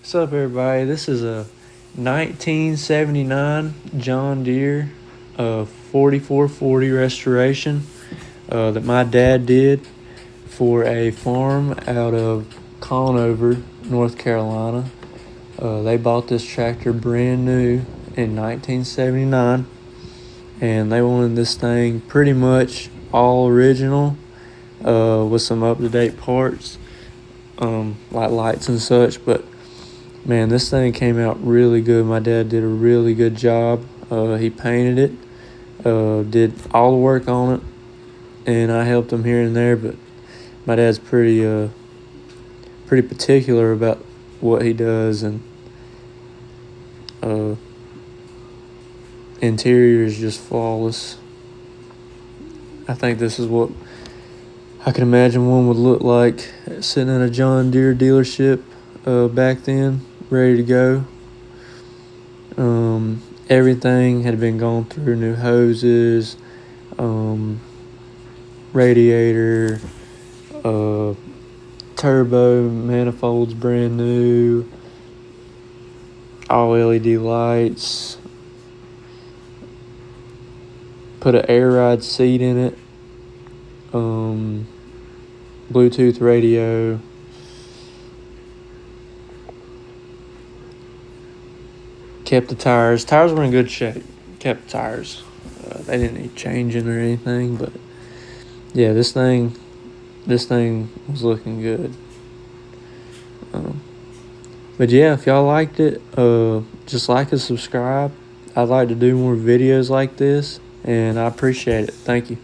What's up, everybody? This is a 1979 John Deere 4440 restoration that my dad did for a farm out of Conover, North Carolina. They bought this tractor brand new in 1979, and they wanted this thing pretty much all original with some up-to-date parts, like lights and such, but man, this thing came out really good. My dad did a really good job. He painted it, did all the work on it, and I helped him here and there. But my dad's pretty particular about what he does, and interior is just flawless. I think this is what I can imagine one would look like sitting in a John Deere dealership back then, ready to go. Everything had been gone through: new hoses, radiator, turbo manifolds brand new, all LED lights, put an air ride seat in it, Bluetooth radio. Kept the tires. Tires were in good shape. Kept the tires. They didn't need changing or anything, but yeah, this thing was looking good. But yeah, if y'all liked it, just like and subscribe. I'd like to do more videos like this, and I appreciate it. Thank you.